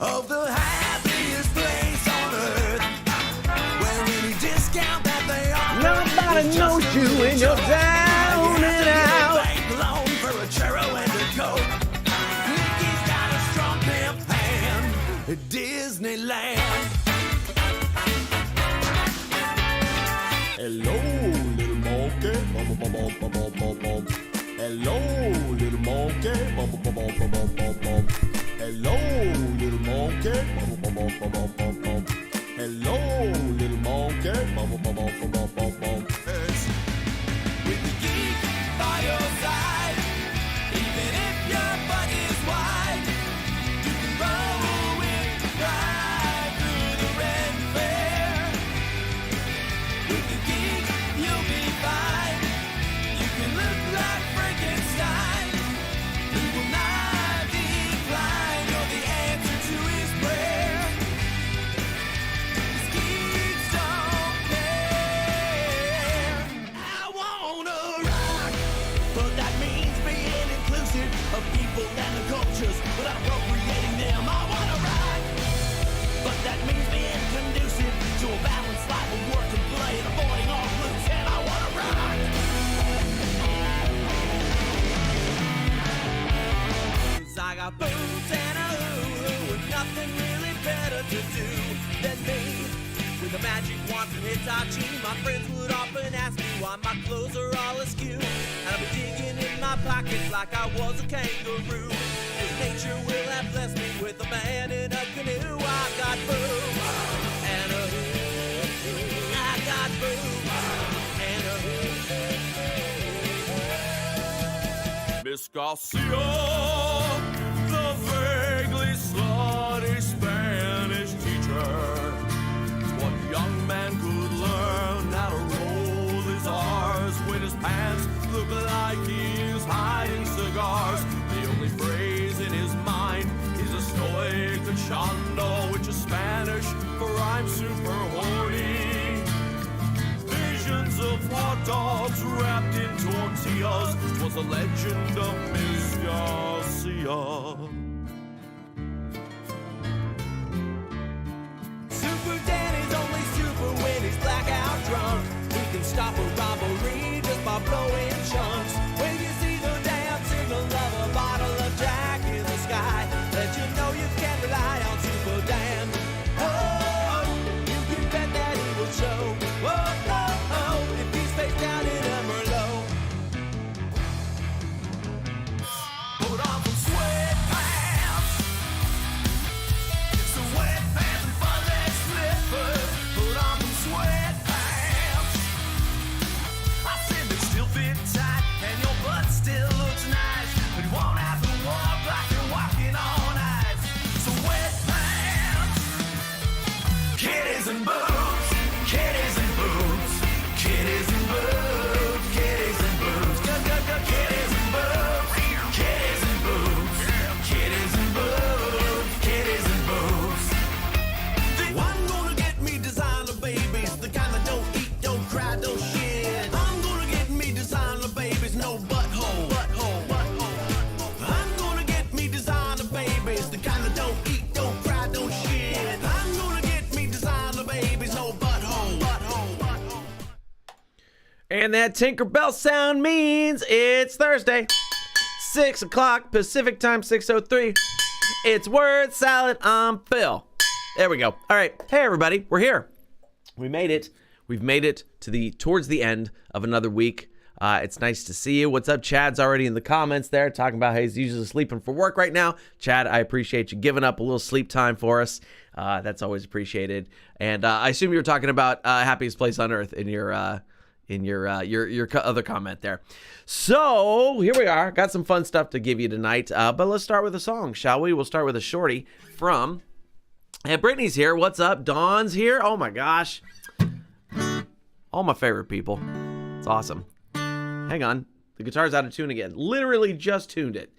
of the happiest place on earth, where any discount that they offer, Nobody knows you and you're down and out. Loan for a churro and a coke. Mickey's got a strong pimp hand at Disneyland. Hello, little monkey. Bum, bum, bum, bum, bum, bum, bum. Hello, little monkey. Bum, bum, bum, bum, bum, bum, bum. Hello, little monkey. Bum, bum, bum, bum, bum, bum, bum. Hello, little monkey. Bum, bum, bum, bum, bum, bum, bum. With the geek by your side, even if your butt is wide, you can roll with the ride through the red fair. With the geek, you'll be fine. You can look like Frankenstein. He will not decline. You're the answer to his prayer. His geeks don't care. I wanna rock, but that means being inclusive of people and the cultures without appropriating them. I wanna rock, but that means being conducive to a balanced life of work and play and avoiding all loose. And I wanna rock. 'Cause I got boots and a hoo-hoo and nothing really better to do than me. With a magic wand from Hitachi, my friends would often ask me why my clothes are all askew. And I'd be digging in my pockets like I was a kangaroo. 'Cause nature will have blessed me with a man in a canoe. I got boots and a hoo-hoo. I got boots and a hoo-hoo. Miss Garcia, the vaguely slutty Spanish teacher. One young man could learn how to roll his R's when his pants look like he's hiding cigars. The only phrase in his mind is estoy cachando, which is Spanish for I'm super horny. Visions of hot dogs wrapped in tortillas was a legend of Miss Garcia. Super Danny's only super when he's blackout drunk. He can stop a robbery just by blowing chunks. When you see the damn signal of a bottle of Jack in the sky, let you know you can rely on Super Dan. Oh, you can bet that he will show. Oh, oh, oh, if he's face down in a Merlot. Put on some sweatpants. It's a wet pants and fun leg slippers. Put on some sweatpants. I said they still fit tight and your butt still looks nice, but you won't have to walk like you're walking on ice. So sweatpants, kitties and boots, kitties and boots, kitties and boots, kitties and boots, kitties and boots, kitties and boots, kitties and boots, kitties and boots. I'm gonna get me designer babies, the kind that don't eat, don't cry, don't shit. I'm gonna get me designer babies, no butthole, butthole, butthole. I'm gonna get me designer babies, the kind that don't eat, don't cry, don't shit. I'm gonna get me designer babies, no butthole, butthole, butthole. And that Tinkerbell sound means it's Thursday, 6 o'clock Pacific time, 6:03. It's Word Salad. I'm Phil. There we go. All right. Hey, everybody. We're here. We made it. We've made it to towards the end of another week. It's nice to see you. What's up? Chad's already in the comments there talking about how he's usually sleeping for work right now. Chad, I appreciate you giving up a little sleep time for us. That's always appreciated. And I assume you were talking about happiest place on earth in your other comment there. So here we are. Got some fun stuff to give you tonight. But let's start with a song, shall we? We'll start with a shorty from. And Brittany's here. What's up? Dawn's here. Oh my gosh. All my favorite people. It's awesome. Hang on. The guitar's out of tune again. Literally just tuned it.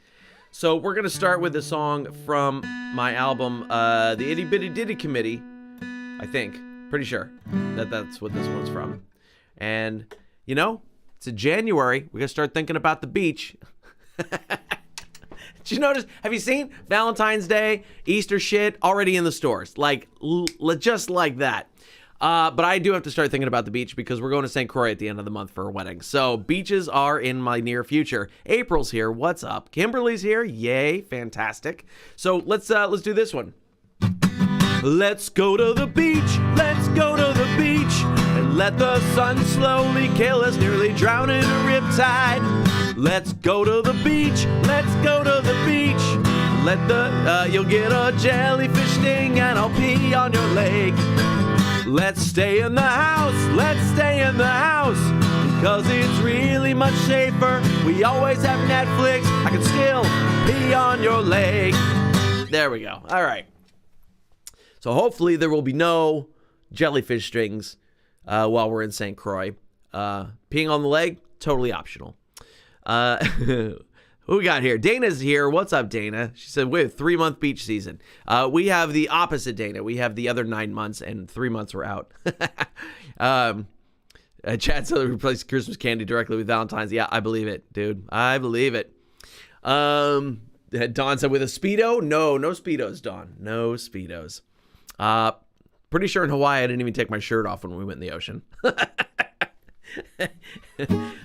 So we're going to start with a song from my album, The Itty Bitty Ditty Committee. I think. Pretty sure that's what this one's from. And, you know, it's a January. We got to start thinking about the beach. Did you notice? Have you seen Valentine's Day, Easter shit already in the stores? Like, just like that. But I do have to start thinking about the beach because we're going to St. Croix at the end of the month for a wedding. So beaches are in my near future. April's here. What's up? Kimberly's here. Yay. Fantastic. So let's do this one. Let's go to the beach. Let's go to the beach. And let the sun slowly kill us, nearly drown in a riptide. Let's go to the beach. Let's go to the beach. You'll get a jellyfish sting and I'll pee on your leg. Let's stay in the house. Let's stay in the house. Because it's really much safer. We always have Netflix. I can still pee on your leg. There we go. All right. So hopefully there will be no jellyfish strings while we're in St. Croix. Peeing on the leg, totally optional. Who we got here? Dana's here. What's up, Dana? She said, we have 3-month beach season. We have the opposite, Dana. We have the other 9 months, and 3 months we're out. Chad said replace Christmas candy directly with Valentine's. Yeah, I believe it, dude. I believe it. Dawn said, with a Speedo? No Speedos, Dawn. No Speedos. Pretty sure in Hawaii I didn't even take my shirt off when we went in the ocean.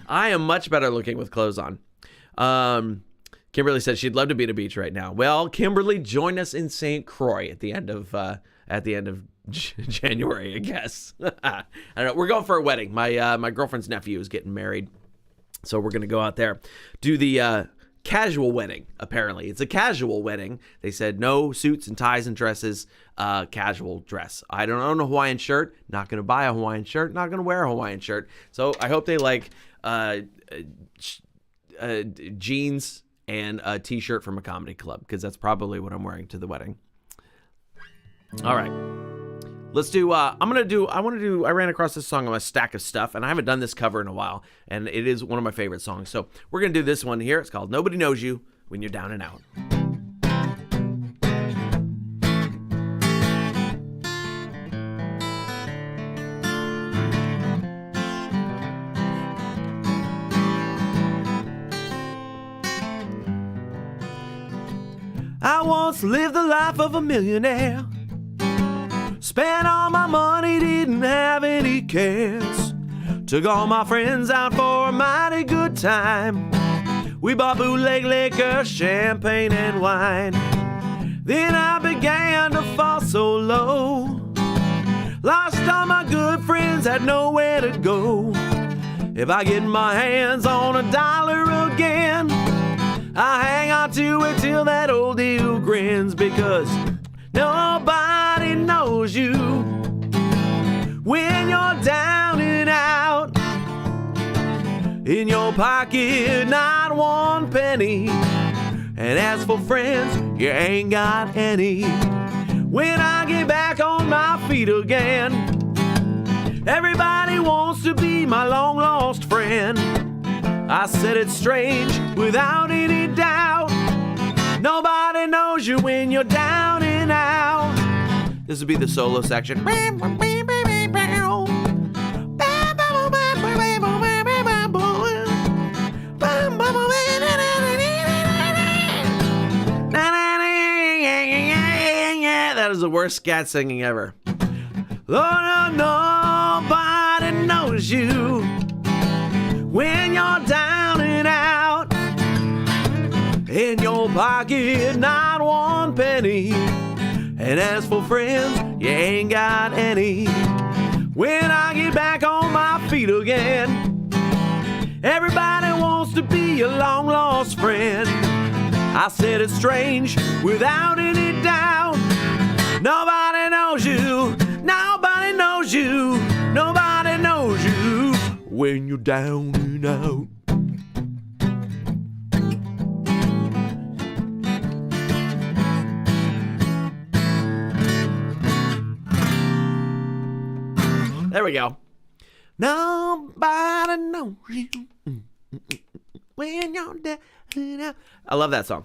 I am much better looking with clothes on. Kimberly said she'd love to be at a beach right now. Well, Kimberly, join us in St. Croix at the end of January, I guess. I don't know. We're going for a wedding. My girlfriend's nephew is getting married, so we're gonna go out there, do the casual wedding. Apparently, it's a casual wedding. They said no suits and ties and dresses. Casual dress. I don't own a Hawaiian shirt. Not gonna buy a Hawaiian shirt. Not gonna wear a Hawaiian shirt. So I hope they like jeans and a t-shirt from a comedy club, because that's probably what I'm wearing to the wedding. All right, let's do I ran across this song on my stack of stuff, and I haven't done this cover in a while, and it is one of my favorite songs, so we're gonna do this one here. It's called Nobody Knows You When You're Down and Out. I once lived the life of a millionaire. Spent all my money, didn't have any cares. Took all my friends out for a mighty good time. We bought bootleg liquor, champagne and wine. Then I began to fall so low. Lost all my good friends, had nowhere to go. If I get my hands on $1 again, I hang on to it till that old deal grins, because nobody knows you when you're down and out. In your pocket, not one penny, and as for friends, you ain't got any. When I get back on my feet again, everybody wants to be my long lost friend. I said it's strange without any doubt. Nobody knows you when you're down and out. This would be the solo section. That is the worst scat singing ever. Lord, nobody knows you when you're down and out. In your pocket, not one penny, and as for friends, you ain't got any. When I get back on my feet again, everybody wants to be a long lost friend. I said it's strange without any doubt. Nobody knows you, nobody knows you, nobody knows you when you're down and out. There we go. Nobody knows you when you're down and out. I love that song.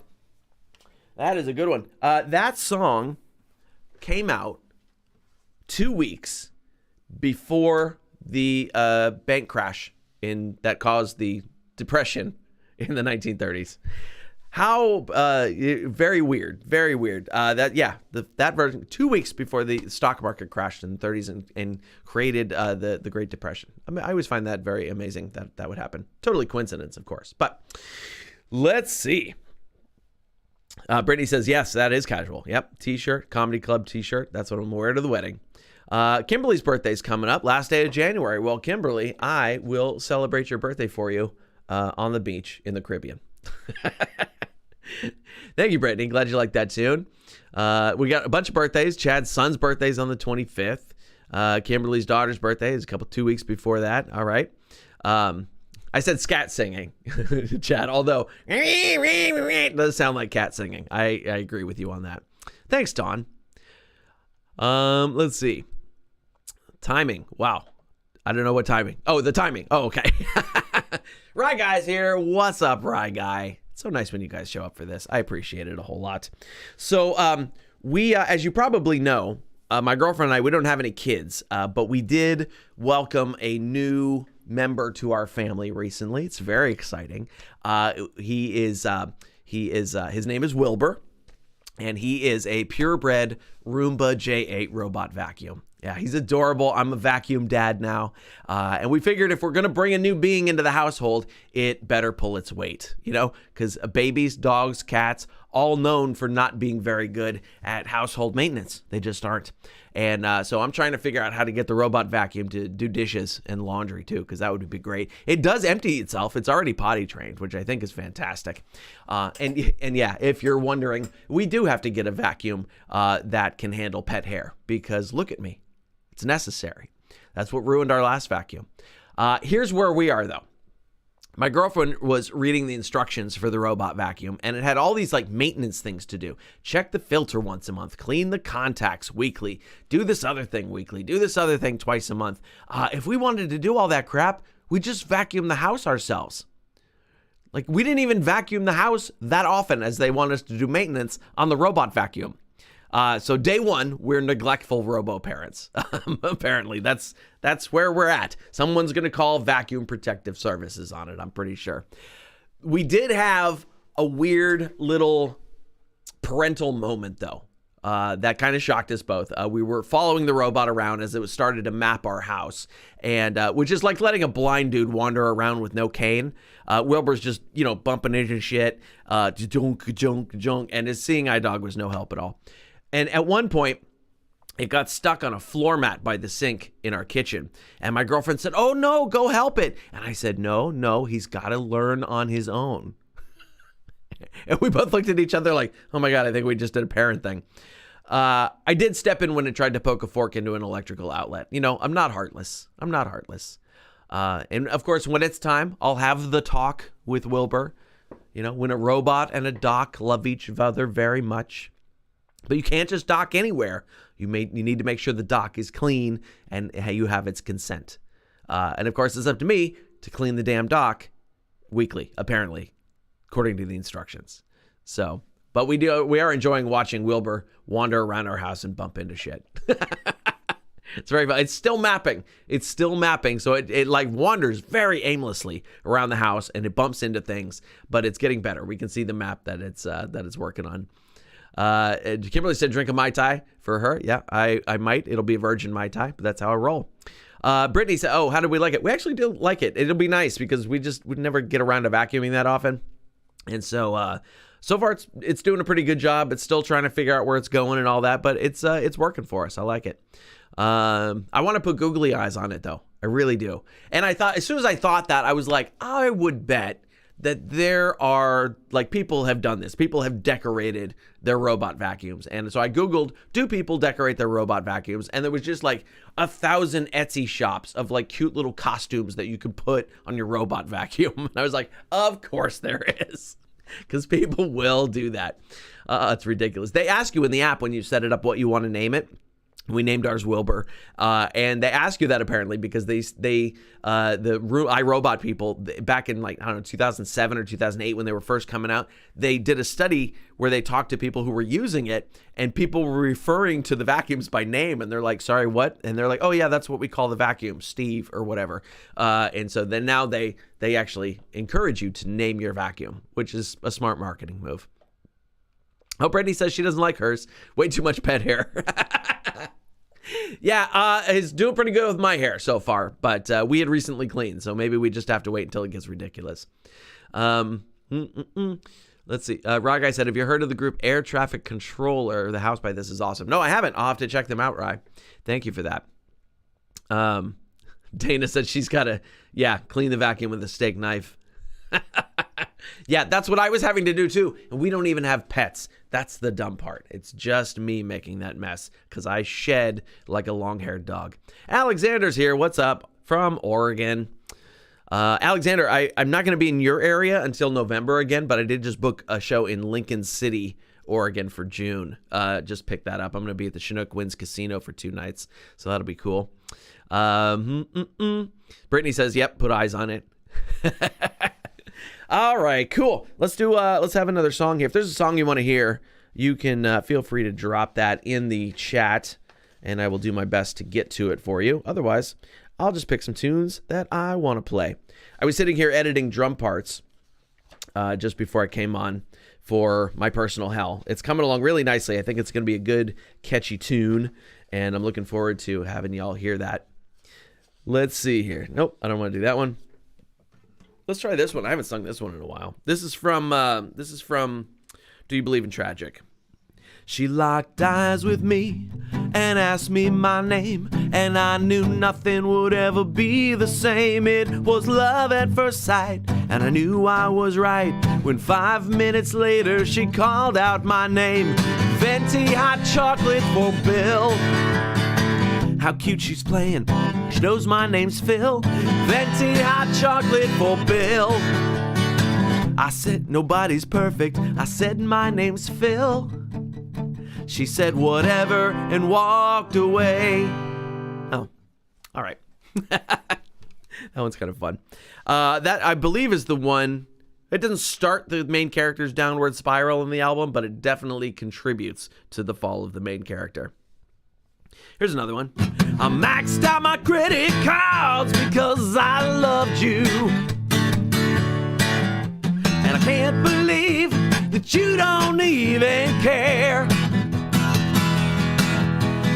That is a good one. That song came out 2 weeks before the bank crash that caused the Depression in the 1930s. How very weird, very weird. That version 2 weeks before the stock market crashed in the 30s and created the Great Depression. I mean, I always find that very amazing that would happen. Totally coincidence, of course. But let's see. Brittany says, yes, that is casual. Yep, t-shirt, comedy club t-shirt. That's what I'm wearing to the wedding. Kimberly's birthday's coming up, last day of January. Well, Kimberly, I will celebrate your birthday for you on the beach in the Caribbean. Thank you, Brittany. Glad you like that tune. We got a bunch of birthdays. Chad's son's birthday is on the 25th. Kimberly's daughter's birthday is 2 weeks before that. All right. I said scat singing, Chad, although it does sound like cat singing. I agree with you on that. Thanks, Dawn. Let's see. Timing. Wow. I don't know what timing. Oh, the timing. Oh, okay. Rye Guy's here. What's up, Rye Guy? It's so nice when you guys show up for this. I appreciate it a whole lot. So we, as you probably know, my girlfriend and I, we don't have any kids, but we did welcome a new member to our family recently. It's very exciting. His name is Wilbur, and he is a purebred Roomba J8 robot vacuum. Yeah, he's adorable. I'm a vacuum dad now. And we figured if we're going to bring a new being into the household, it better pull its weight, because babies, dogs, cats, all known for not being very good at household maintenance. They just aren't. And so I'm trying to figure out how to get the robot vacuum to do dishes and laundry too, because that would be great. It does empty itself. It's already potty trained, which I think is fantastic. And yeah, if you're wondering, we do have to get a vacuum that can handle pet hair, because look at me. It's necessary. That's what ruined our last vacuum. Here's where we are, though. My girlfriend was reading the instructions for the robot vacuum, and it had all these maintenance things to do. Check the filter once a month, clean the contacts weekly, do this other thing weekly, do this other thing twice a month. If we wanted to do all that crap, we just vacuum the house ourselves. We didn't even vacuum the house that often as they want us to do maintenance on the robot vacuum. So day one, we're neglectful robo parents. Apparently, that's where we're at. Someone's going to call Vacuum Protective Services on it, I'm pretty sure. We did have a weird little parental moment, though, that kind of shocked us both. We were following the robot around as it was started to map our house, and which is like letting a blind dude wander around with no cane. Wilbur's just, bumping into shit, junk, junk, junk, and his seeing eye dog was no help at all. And at one point, it got stuck on a floor mat by the sink in our kitchen. And my girlfriend said, "Oh no, go help it." And I said, no, he's got to learn on his own. And we both looked at each other like, oh my God, I think we just did a parent thing. I did step in when it tried to poke a fork into an electrical outlet. I'm not heartless. And of course, when it's time, I'll have the talk with Wilbur. When a robot and a dock love each other very much. But you can't just dock anywhere. You need to make sure the dock is clean and you have its consent. And of course, it's up to me to clean the damn dock weekly, apparently, according to the instructions. So, but we are enjoying watching Wilbur wander around our house and bump into shit. It's very fun. It's still mapping. So it wanders very aimlessly around the house and it bumps into things, but it's getting better. We can see the map that it's working on. Kimberly said drink a Mai Tai for her. Yeah, I might. It'll be a virgin Mai Tai, but that's how I roll. Brittany said, oh, how did we like it? We actually do like it. It'll be nice because we'd never get around to vacuuming that often. And so far it's doing a pretty good job. It's still trying to figure out where it's going and all that, but it's working for us. I like it. I want to put googly eyes on it though. I really do. And I thought, as soon as I thought that, I was like, I would bet that there are, people have done this. People have decorated their robot vacuums. And so I Googled, do people decorate their robot vacuums? And there was just 1,000 Etsy shops of cute little costumes that you could put on your robot vacuum. And I was like, of course there is. Because people will do that. It's ridiculous. They ask you in the app when you set it up what you want to name it. We named ours Wilbur, and they ask you that apparently because the iRobot people back in, like, I don't know, 2007 or 2008 when they were first coming out, they did a study where they talked to people who were using it, and people were referring to the vacuums by name, and they're like, "Sorry, what?" And they're like, "Oh yeah, that's what we call the vacuum, Steve or whatever." And so then now they actually encourage you to name your vacuum, which is a smart marketing move. Oh, Brittany says she doesn't like hers. Way too much pet hair. Yeah, it's doing pretty good with my hair so far, but we had recently cleaned, so maybe we just have to wait until it gets ridiculous. Let's see. Rye Guy said, have you heard of the group Air Traffic Controller? The house by this is awesome. No, I haven't. I'll have to check them out, Rye. Thank you for that. Dana said she's got to, clean the vacuum with a steak knife. Yeah, that's what I was having to do too. And we don't even have pets. That's the dumb part. It's just me making that mess because I shed like a long-haired dog. Alexander's here. What's up? From Oregon. Alexander, I'm not going to be in your area until November again, but I did just book a show in Lincoln City, Oregon for June. Just pick that up. I'm going to be at the Chinook Winds Casino for 2 nights, so that'll be cool. Brittany says, yep, put eyes on it. All right, cool. Let's have another song here. If there's a song you want to hear, you can feel free to drop that in the chat, and I will do my best to get to it for you. Otherwise, I'll just pick some tunes that I want to play. I was sitting here editing drum parts just before I came on for My Personal Hell. It's coming along really nicely. I think it's going to be a good, catchy tune, and I'm looking forward to having y'all hear that. Let's see here. Nope, I don't want to do that one. Let's try this one. I haven't sung this one in a while. This is from Do You Believe in Tragic? She locked eyes with me and asked me my name, and I knew nothing would ever be the same. It was love at first sight, and I knew I was right when 5 minutes later she called out my name. Venti hot chocolate for Bill. How cute she's playing. She knows my name's Phil. Venti hot chocolate for Bill. I said, nobody's perfect. I said, my name's Phil. She said, whatever, and walked away. Oh, all right. That one's kind of fun. That, I believe, is the one. It doesn't start the main character's downward spiral in the album, but it definitely contributes to the fall of the main character. Here's another one. I maxed out my credit cards because I loved you. And I can't believe that you don't even care.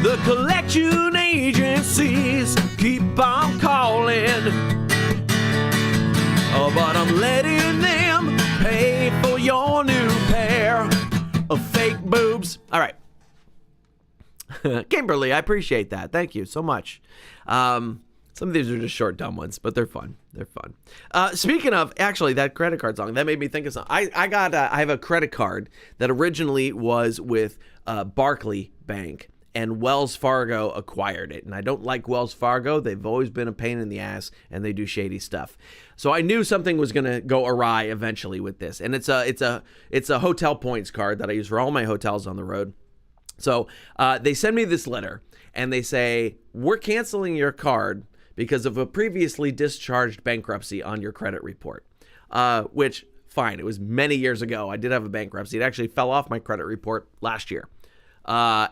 The collection agencies keep on calling. Oh, but I'm letting them pay for your new pair of fake boobs. All right. Kimberly, I appreciate that. Thank you so much. Some of these are just short, dumb ones, but they're fun. They're fun. Speaking of, actually, that credit card song, that made me think of something. I have a credit card that originally was with Barclay Bank, and Wells Fargo acquired it. And I don't like Wells Fargo. They've always been a pain in the ass, and they do shady stuff. So I knew something was going to go awry eventually with this. And it's a hotel points card that I use for all my hotels on the road. So they send me this letter, and they say, we're canceling your card because of a previously discharged bankruptcy on your credit report, which, fine, it was many years ago. I did have a bankruptcy. It actually fell off my credit report last year. So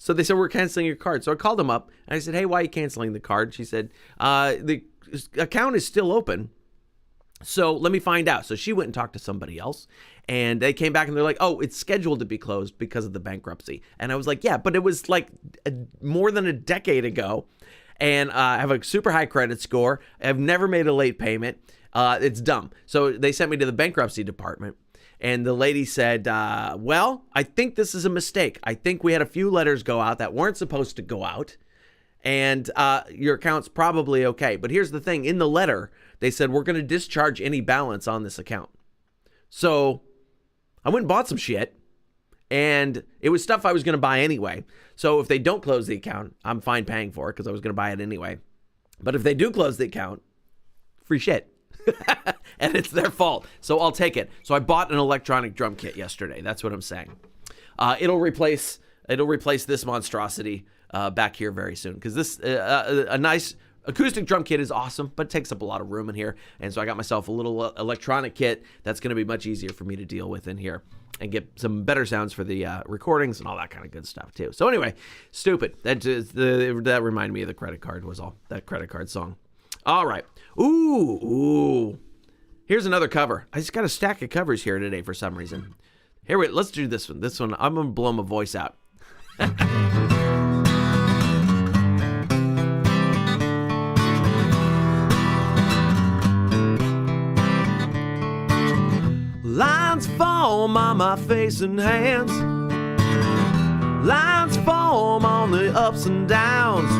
they said, we're canceling your card. So I called them up, and I said, hey, why are you canceling the card? She said, the account is still open, so let me find out. So she went and talked to somebody else, and they came back and they're like, oh, it's scheduled to be closed because of the bankruptcy. And I was like, yeah, but it was like more than a decade ago. And I have a super high credit score. I've never made a late payment. It's dumb. So they sent me to the bankruptcy department. And the lady said, well, I think this is a mistake. I think we had a few letters go out that weren't supposed to go out. And your account's probably okay. But here's the thing. In the letter, they said, we're going to discharge any balance on this account. So I went and bought some shit. And it was stuff I was going to buy anyway. So if they don't close the account, I'm fine paying for it because I was going to buy it anyway. But if they do close the account, free shit. And it's their fault. So I'll take it. So I bought an electronic drum kit yesterday. That's what I'm saying. It'll replace It'll replace this monstrosity back here very soon, because this a nice acoustic drum kit is awesome, but it takes up a lot of room in here. And so I got myself a little electronic kit that's going to be much easier for me to deal with in here and get some better sounds for the recordings and all that kind of good stuff too. So anyway, stupid. That reminded me of the credit card was all. That credit card song. All right. Ooh. Here's another cover. I just got a stack of covers here today for some reason. Let's do this one. This one, I'm going to blow my voice out. Lines form on my face and hands. Lines form on the ups and downs.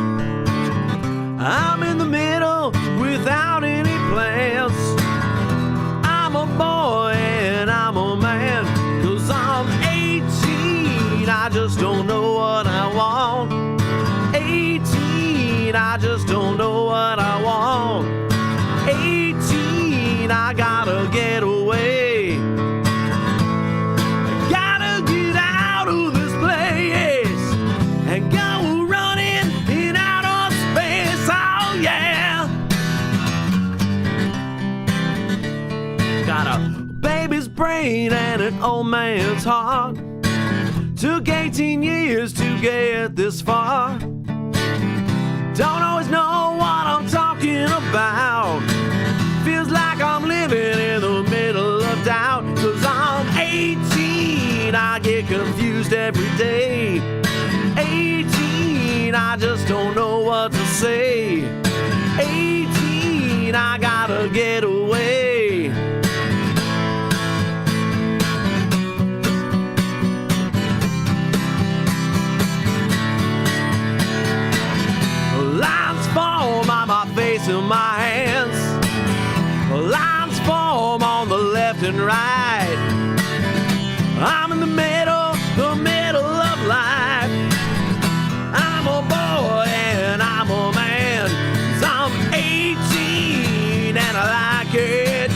I'm in the middle without any plans. I'm a boy and I'm a man, 'cause I'm 18, I just don't know what I want. 18, I just don't know what I want. 18, I gotta get away. Gotta get out of this place and go running in outer space. Oh yeah. Got a baby's brain and an old man's heart. Took 18 years to get this far. Don't always know what I'm talking about. Feels like I'm living in the middle of doubt. 'Cause I'm 18, I get confused every day. 18, I just don't know what to say. 18, I gotta get away. Lines form on my face and my hands. Lines form on the left and right. I'm in the middle of life. I'm a boy and I'm a man. 'Cause I'm 18 and I like it.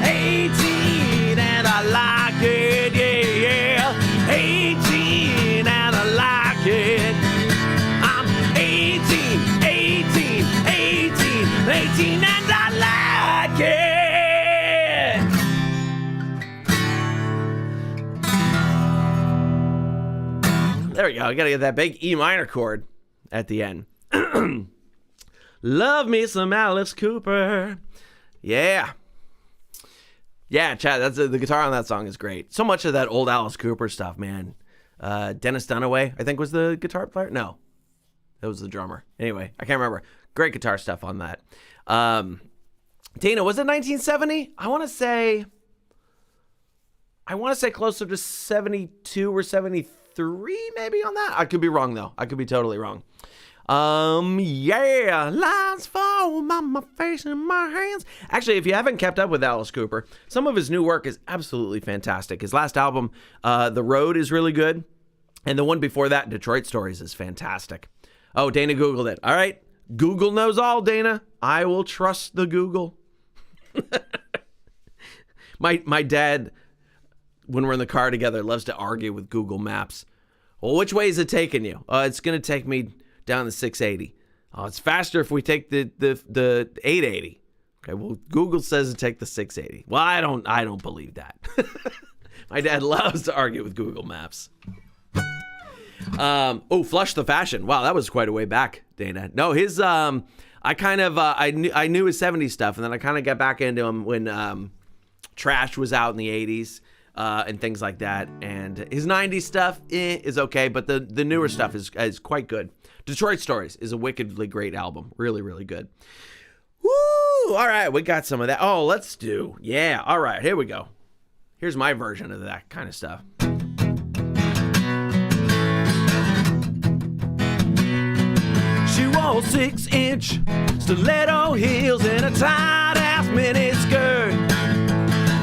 18 and I like it, yeah. 18 and I like it. I'm 18 and I like it. There we go. I gotta get that big E minor chord at the end. Love me some Alice Cooper. Yeah. Yeah, Chad, that's the guitar on that song is great. So much of that old Alice Cooper stuff, man. Dennis Dunaway, I think, was the guitar player. No, that was the drummer. Anyway, I can't remember. Great guitar stuff on that. Dana, was it 1970? I want to say closer to 72 or 73 maybe on that. I could be wrong though. I could be totally wrong. Yeah, lines fall on my face and my hands. Actually, if you haven't kept up with Alice Cooper, some of his new work is absolutely fantastic. His last album, The Road, is really good. And the one before that, Detroit Stories, is fantastic. Oh, Dana Googled it. All right. Google knows all, Dana. I will trust the Google. My dad, when we're in the car together, loves to argue with Google Maps. Well, which way is it taking you? It's going to take me down the 680. Oh, it's faster if we take the 880. Okay, well, Google says to take the 680. Well, I don't believe that. My dad loves to argue with Google Maps. Flush the Fashion. Wow, that was quite a way back, Dana. No, his I knew his 70s stuff, and then I kind of got back into him when Trash was out in the 80s and things like that. And his 90s stuff is okay, but the newer stuff is quite good. Detroit Stories is a wickedly great album. Really, really good. Woo! All right, we got some of that. Oh, let's do. Yeah, all right, here we go. Here's my version of that kind of stuff. She wore 6-inch stiletto heels and a tight-ass miniskirt.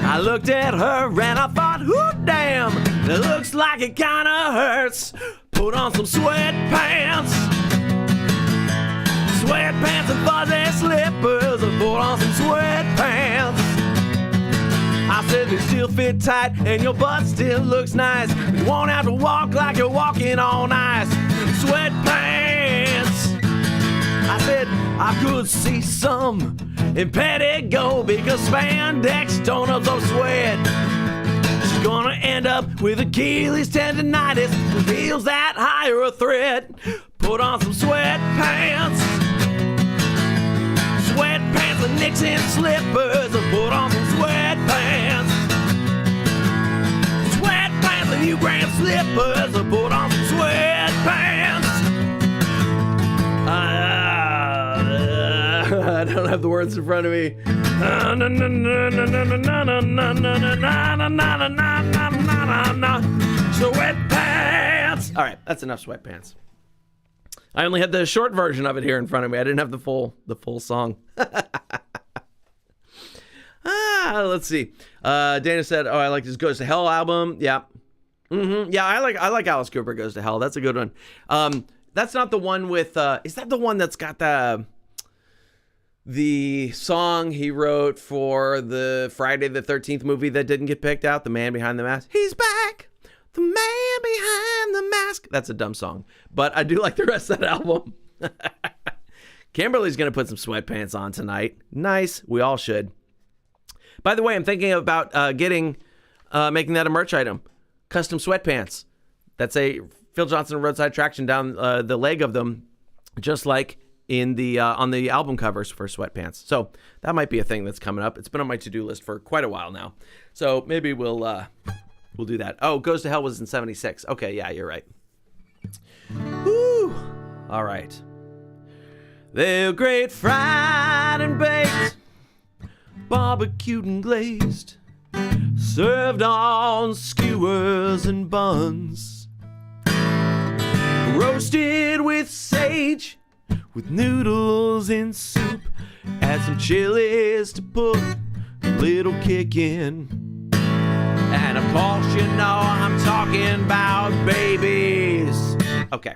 I looked at her and I thought, ooh, damn, it looks like it kinda hurts. Put on some sweatpants and fuzzy slippers. I put on some sweatpants. I said, they still fit tight, and your butt still looks nice. You won't have to walk like you're walking on ice. Sweatpants. I said I could see some in Pettigo because spandex don't absorb sweat. She's gonna end up with Achilles tendonitis, heels that higher a threat. Put on some sweatpants. Sweatpants and Nixon slippers. Put on some sweatpants. Sweatpants and Hugh Grant slippers. Put on some sweatpants. I don't have the words in front of me. Sweatpants. All right, that's enough sweatpants. I only had the short version of it here in front of me. I didn't have the full song. Let's see. Dana said, "Oh, I like this Goes to Hell album." Yeah, yeah, I like Alice Cooper Goes to Hell. That's a good one. That's not the one with. Is that the one that's got the song he wrote for the Friday the 13th movie that didn't get picked out? The Man Behind the Mask. He's back. The Man Behind the Mask. That's a dumb song, but I do like the rest of that album. Kimberly's going to put some sweatpants on tonight. Nice. We all should. By the way, I'm thinking about making that a merch item. Custom sweatpants. That's a Phil Johnson Roadside Traction down the leg of them, just like in the on the album covers for sweatpants. So that might be a thing that's coming up. It's been on my to-do list for quite a while now. So maybe we'll do that. Oh, Goes to Hell was in 76. Okay, yeah, you're right. Woo! All right. They're great fried and baked, barbecued and glazed, served on skewers and buns, roasted with sage, with noodles in soup, add some chilies to put a little kick in. And of course, you know I'm talking about babies. Okay.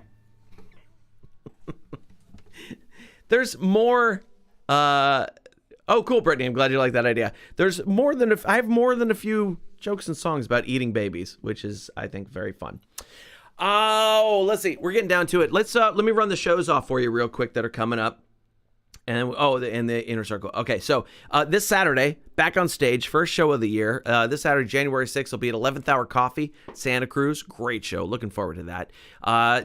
There's more. Oh, cool, Brittany. I'm glad you like that idea. There's more than I have more than a few jokes and songs about eating babies, which is, I think, very fun. Oh, let's see. We're getting down to it. Let me run the shows off for you real quick that are coming up. And the Inner Circle. Okay, so this Saturday, back on stage, first show of the year. This Saturday, January 6th, will be at 11th Hour Coffee, Santa Cruz. Great show. Looking forward to that.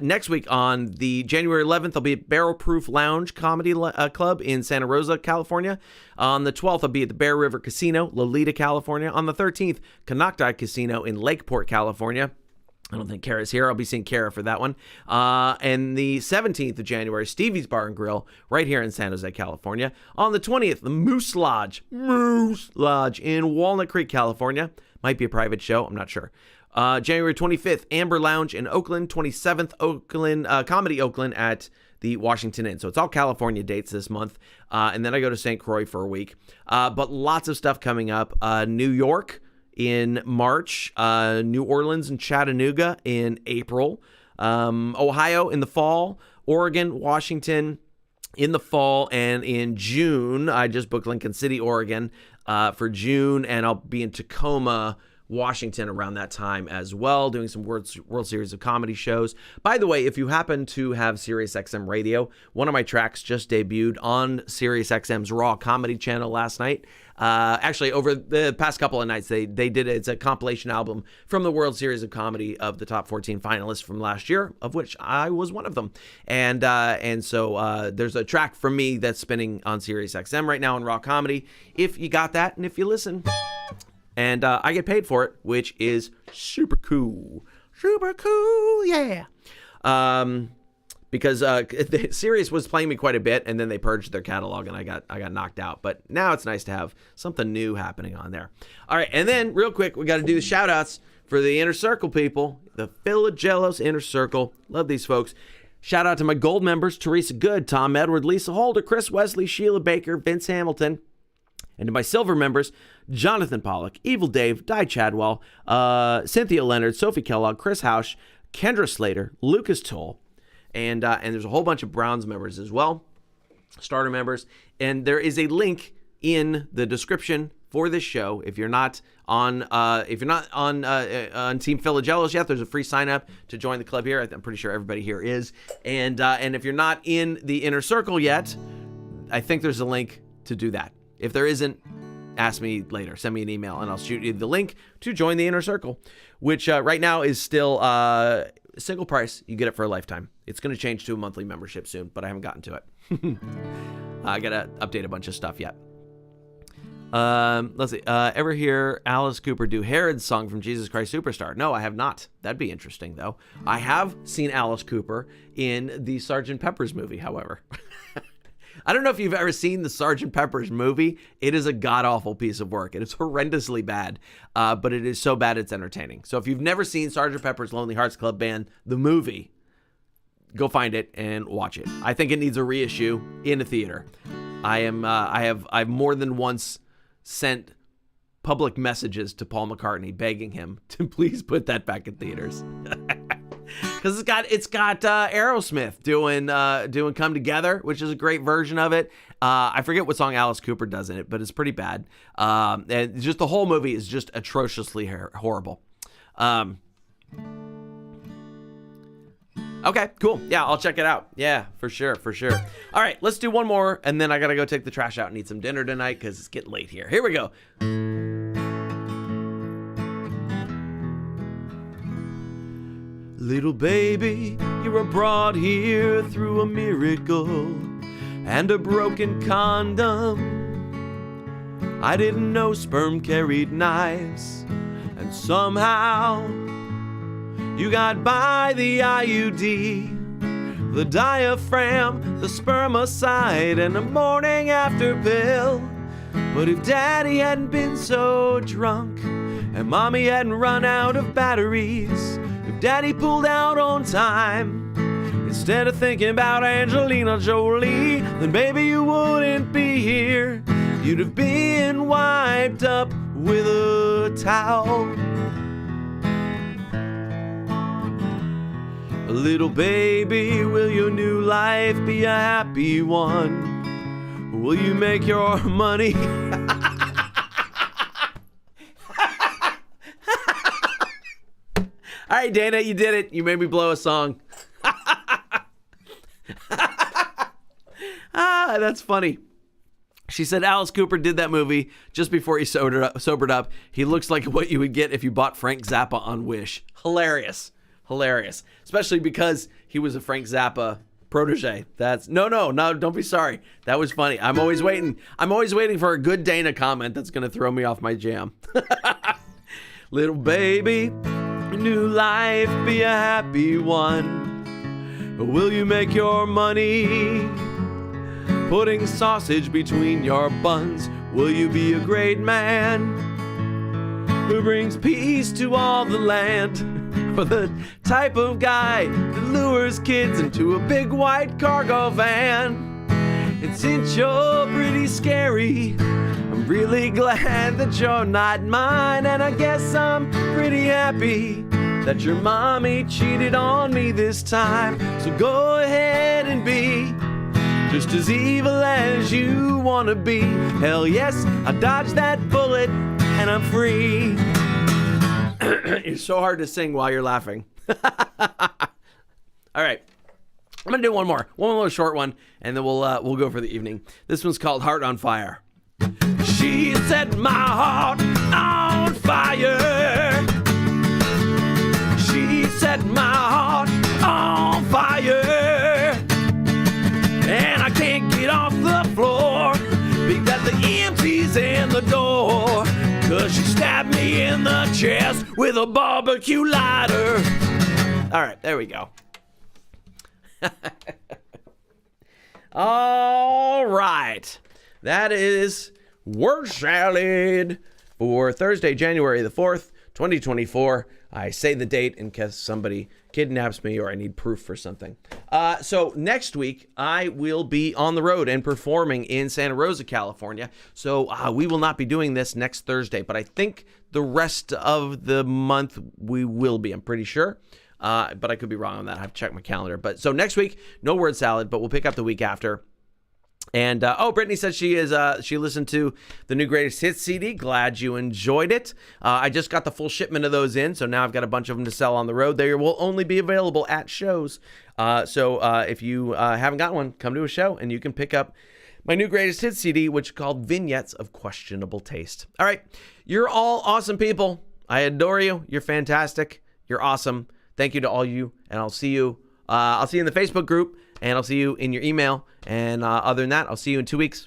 Next week, on the January 11th, I'll be at Barrel Proof Lounge Comedy Club in Santa Rosa, California. On the 12th, I'll be at the Bear River Casino, Lolita, California. On the 13th, Canocti Casino in Lakeport, California. I don't think Kara's here. I'll be seeing Kara for that one. And the 17th of January, Stevie's Bar and Grill, right here in San Jose, California. On the 20th, the Moose Lodge in Walnut Creek, California. Might be a private show. I'm not sure. January 25th, Amber Lounge in Oakland. 27th, Oakland Comedy Oakland at the Washington Inn. So it's all California dates this month. And then I go to St. Croix for a week. But lots of stuff coming up. New York in March, New Orleans and Chattanooga in April, Ohio in the fall, Oregon, Washington in the fall, and in June, I just booked Lincoln City, Oregon for June, and I'll be in Tacoma, Washington around that time as well, doing some World Series of Comedy shows. By the way, if you happen to have SiriusXM radio, one of my tracks just debuted on SiriusXM's Raw Comedy channel last night. Actually, over the past couple of nights, they did it. It's a compilation album from the World Series of Comedy of the top 14 finalists from last year, of which I was one of them. And so there's a track from me that's spinning on SiriusXM right now in Raw Comedy. If you got that, and if you listen. And I get paid for it, which is super cool. Super cool, yeah. Because Sirius was playing me quite a bit, and then they purged their catalog, and I got knocked out. But now it's nice to have something new happening on there. All right, and then real quick, we got to do the shout-outs for the Inner Circle people. The Philagelos Inner Circle. Love these folks. Shout out to my gold members, Teresa Good, Tom Edward, Lisa Holder, Chris Wesley, Sheila Baker, Vince Hamilton. And to my silver members, Jonathan Pollock, Evil Dave, Di Chadwell, Cynthia Leonard, Sophie Kellogg, Chris Hausch, Kendra Slater, Lucas Toll, and there's a whole bunch of Browns members as well, starter members. And there is a link in the description for this show. If you're not on Team Philagelos yet, there's a free sign up to join the club here. I'm pretty sure everybody here is. And if you're not in the inner circle yet, I think there's a link to do that. If there isn't, ask me later. Send me an email and I'll shoot you the link to join the inner circle, which right now is still single price. You get it for a lifetime. It's going to change to a monthly membership soon, but I haven't gotten to it. I got to update a bunch of stuff yet. Let's see. Ever hear Alice Cooper do Herod's song from Jesus Christ Superstar? No, I have not. That'd be interesting, though. I have seen Alice Cooper in the Sgt. Pepper's movie, however. I don't know if you've ever seen the Sgt. Pepper's movie. It is a god-awful piece of work. It is horrendously bad, but it is so bad it's entertaining. So if you've never seen Sgt. Pepper's Lonely Hearts Club Band, the movie, go find it and watch it. I think it needs a reissue in a theater. I've more than once sent public messages to Paul McCartney begging him to please put that back in theaters. Because it's got Aerosmith doing Come Together, which is a great version of it. I forget what song Alice Cooper does in it, but it's pretty bad. And just the whole movie is just atrociously horrible. Okay, cool. Yeah, I'll check it out. Yeah, for sure. All right, let's do one more, and then I gotta go take the trash out and eat some dinner tonight because it's getting late here. Here we go. Little baby, you were brought here through a miracle and a broken condom. I didn't know sperm carried knives, and somehow you got by the IUD, the diaphragm, the spermicide, and a morning after pill. But if Daddy hadn't been so drunk and Mommy hadn't run out of batteries, if Daddy pulled out on time instead of thinking about Angelina Jolie, then baby you wouldn't be here. You'd have been wiped up with a towel. Little baby, will your new life be a happy one? Will you make your money? All right, Dana, you did it. You made me blow a song. That's funny. She said Alice Cooper did that movie just before he sobered up. He looks like what you would get if you bought Frank Zappa on Wish. Hilarious. Especially because he was a Frank Zappa protege. That's no, don't be sorry. That was funny. I'm always waiting for a good Dana comment that's going to throw me off my jam. Little baby, new life be a happy one. Will you make your money putting sausage between your buns? Will you be a great man who brings peace to all the land? Or the type of guy that lures kids into a big white cargo van? And since you're pretty scary, I'm really glad that you're not mine. And I guess I'm pretty happy that your mommy cheated on me this time. So go ahead and be just as evil as you wanna be. Hell yes, I dodged that bullet and I'm free. It's so hard to sing while you're laughing. All right, I'm gonna do one more little short one, and then we'll go for the evening. This one's called Heart on Fire. She set my heart on fire. She set my heart on fire, and I can't get off the floor. Picked at the EMTs in the door, 'cause she stabbed me in the chest with a barbecue lighter. All right, there we go. All right. That is Word Salad for Thursday, January the 4th, 2024. I say the date in case somebody kidnaps me or I need proof for something. So next week, I will be on the road and performing in Santa Rosa, California. So we will not be doing this next Thursday, but I think the rest of the month we will be, I'm pretty sure. But I could be wrong on that. I have to check my calendar. But so next week, no Word Salad, but we'll pick up the week after. And Brittany says she listened to the new Greatest Hits CD. Glad you enjoyed it. I just got the full shipment of those in, so now I've got a bunch of them to sell on the road. They will only be available at shows. So if you haven't got one, come to a show and you can pick up my new Greatest Hits CD, which is called Vignettes of Questionable Taste. All right, you're all awesome people. I adore you. You're fantastic. You're awesome. Thank you to all you, and I'll see you. I'll see you in the Facebook group, and I'll see you in your email. And other than that, I'll see you in 2 weeks